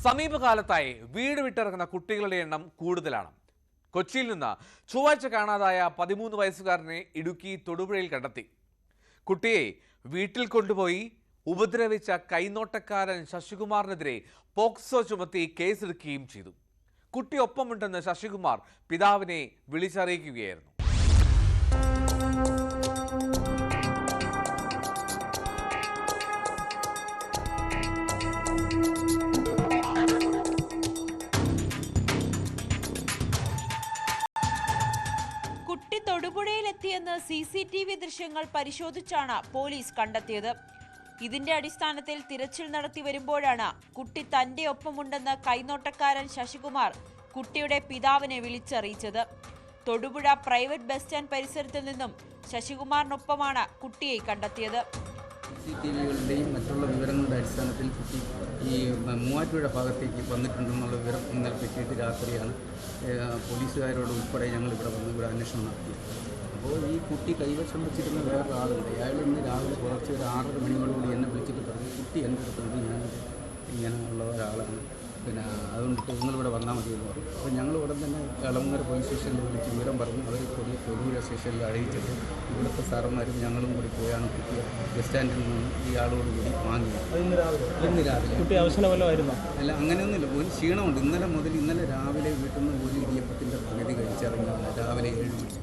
സമീപകാലത്തായി വീട് വിട്ടിറങ്ങുന്ന കുട്ടികളുടെ എണ്ണം കൂടുതലാണ്. കൊച്ചിയിൽ നിന്ന് ചൊവ്വാഴ്ച കാണാതായ 13 വയസ്സുകാരനെ ഇടുക്കി തൊടുപുഴയിൽ കണ്ടെത്തി. കുട്ടിയെ വീട്ടിൽ കൊണ്ടുപോയി ഉപദ്രവിച്ച കൈനോട്ടക്കാരൻ ശശികുമാറിനെതിരെ പോക്സോ ചുമത്തി കേസെടുക്കുകയും ചെയ്തു. കുട്ടി ഒപ്പമുണ്ടെന്ന് ശശികുമാർ പിതാവിനെ വിളിച്ചറിയിക്കുകയായിരുന്നു. കുട്ടി തൊടുപുഴയിലെത്തിയെന്ന് CCTV ദൃശ്യങ്ങൾ പരിശോധിച്ചാണ് പോലീസ് കണ്ടെത്തിയത്. ഇതിന്റെ അടിസ്ഥാനത്തിൽ തിരച്ചിൽ നടത്തി വരുമ്പോഴാണ് കുട്ടി തന്റെ ഒപ്പമുണ്ടെന്ന് കൈനോട്ടക്കാരൻ ശശികുമാർ കുട്ടിയുടെ പിതാവിനെ വിളിച്ചറിയിച്ചത്. തൊടുപുഴ പ്രൈവറ്റ് ബസ് സ്റ്റാൻഡ് പരിസരത്ത് നിന്നും ശശികുമാറിനൊപ്പമാണ് കുട്ടിയെ കണ്ടെത്തിയത്. CCTVകളുടെയും മറ്റുള്ള വിവരങ്ങളുടെ അടിസ്ഥാനത്തിൽ കുട്ടി ഈ മൂവാറ്റുപുഴ ഭാഗത്തേക്ക് വന്നിട്ടുണ്ടെന്നുള്ള വിവരം ഇന്നലെ പറ്റിയിട്ട് രാത്രിയാണ് പോലീസുകാരോട് ഉൾപ്പെടെ ഞങ്ങൾ ഇവിടെ വന്ന് ഇവിടെ അന്വേഷണം നടത്തിയത്. അപ്പോൾ ഈ കുട്ടി കൈവശം വെച്ചിരുന്ന വേറൊരാളുണ്ട്. അയാൾ ഇന്ന് രാവിലെ പുലർച്ചെ ഒരു 6:30 മണിയോടുകൂടി എന്നെ വിളിച്ചിട്ട് പറഞ്ഞു, കുട്ടി എൻ്റെ അടുത്തുണ്ട്, ഞാൻ ഇങ്ങനെയുള്ള ഒരാളാണ്, പിന്നെ അതുകൊണ്ട് നിങ്ങളിവിടെ വന്നാൽ മതി എന്ന് പറഞ്ഞു. അപ്പോൾ ഞങ്ങൾ ഉടൻ തന്നെ എളമങ്ങര പോലീസ് സ്റ്റേഷനിൽ വിളിച്ച് വിവരം പറഞ്ഞു. അവർ തൊടുപുഴ സ്റ്റേഷനിൽ അറിയിച്ചിട്ട് ഇവിടുത്തെ സാറന്മാരും ഞങ്ങളും കൂടി പോയാണ് കുട്ടിയെ ബസ് സ്റ്റാൻഡിൽ നിന്ന് ഇയാളോട് കൂടി വാങ്ങിയത്. ഇന്ന് രാവിലെ കുട്ടി അവശനമല്ലായിരുന്നു? അല്ല, അങ്ങനെയൊന്നുമില്ല. ഒരു ക്ഷീണമുണ്ട്. ഇന്നലെ രാവിലെ വീട്ടിൽ നിന്ന് ഒരു ഇടിയപ്പത്തിൻ്റെ പകുതി കഴിച്ചിറങ്ങിയാണ് രാവിലെ 7 മണി.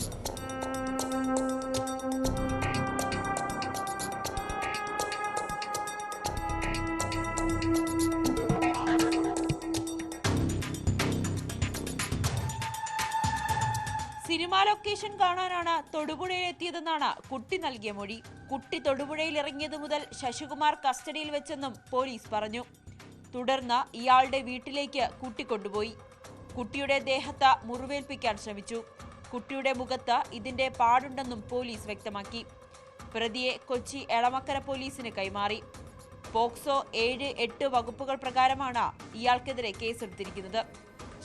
സിനിമാ ലൊക്കേഷൻ കാണാനാണ് തൊടുപുഴയിലെത്തിയതെന്നാണ് കുട്ടി നൽകിയ മൊഴി. കുട്ടി തൊടുപുഴയിൽ ഇറങ്ങിയത് മുതൽ ശശികുമാർ കസ്റ്റഡിയിൽ വെച്ചെന്നും പോലീസ് പറഞ്ഞു. തുടർന്ന് ഇയാളുടെ വീട്ടിലേക്ക് കൂട്ടിക്കൊണ്ടുപോയി. കുട്ടിയുടെ ദേഹത്ത് മുറിവേൽപ്പിക്കാൻ ശ്രമിച്ചു. കുട്ടിയുടെ മുഖത്ത് ഇതിന്റെ പാടുണ്ടെന്നും പോലീസ് വ്യക്തമാക്കി. പ്രതിയെ കൊച്ചി എളമക്കര പോലീസിന് കൈമാറി. പോക്സോ 7, 8 വകുപ്പുകൾ പ്രകാരമാണ് ഇയാൾക്കെതിരെ കേസെടുത്തിരിക്കുന്നത്.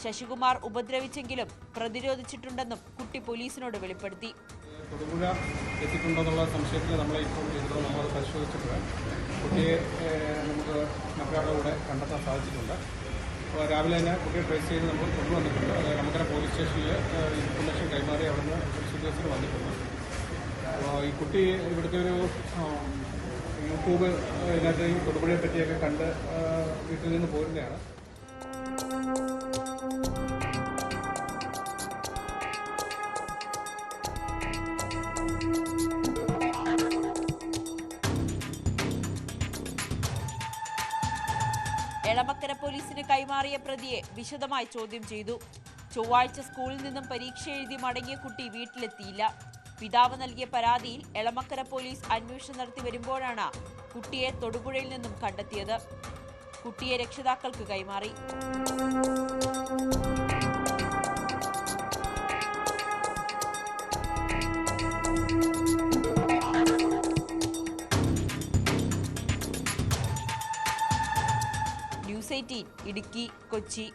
ശശികുമാർ ഉപദ്രവിച്ചെങ്കിലും പ്രതിരോധിച്ചിട്ടുണ്ടെന്നും കുട്ടി പോലീസിനോട് വെളിപ്പെടുത്തി. തൊടുപുഴ എത്തിയിട്ടുണ്ടെന്നുള്ള സംശയത്തിൽ നമ്മൾ പരിശോധിച്ചിട്ട് കുട്ടിയെ നമുക്ക് മറ്റൊരാളുടെ കൂടെ കണ്ടെത്താൻ സാധിച്ചിട്ടുണ്ട്. അപ്പോൾ രാവിലെ തന്നെ കുട്ടിയെ ട്രേസ് ചെയ്ത് നമ്മൾ കൊണ്ടുവന്നിട്ടുണ്ട്. നമുക്കര പോലീസ് സ്റ്റേഷനിൽ ഇൻഫർമേഷൻ കൈമാറി അവിടുന്ന് പോലീസ് ഉദ്യോഗസ്ഥർ വന്നിട്ടുണ്ട്. അപ്പോൾ ഈ കുട്ടി ഇവിടുത്തെ ഒരു യൂട്യൂബ് ഇതിനകത്ത് ഈ തൊടുപുഴയെ പറ്റിയൊക്കെ കണ്ട് വീട്ടിൽ നിന്ന് പോരുന്നതാണ്. എളമക്കര പോലീസിന് കൈമാറിയ പ്രതിയെ വിശദമായി ചോദ്യം ചെയ്തു. ചൊവ്വാഴ്ച സ്കൂളിൽ നിന്നും പരീക്ഷ എഴുതി മടങ്ങിയ കുട്ടി വീട്ടിലെത്തിയില്ല. പിതാവ് നൽകിയ പരാതിയിൽ എളമക്കര പോലീസ് അന്വേഷണം നടത്തി വരുമ്പോഴാണ് കുട്ടിയെ തൊടുപുഴയിൽ നിന്നും കണ്ടെത്തിയത്. കുട്ടിയെ രക്ഷിതാക്കൾക്ക് കൈമാറി. ന്യൂസ് 18 ഇടുക്കി, കൊച്ചി.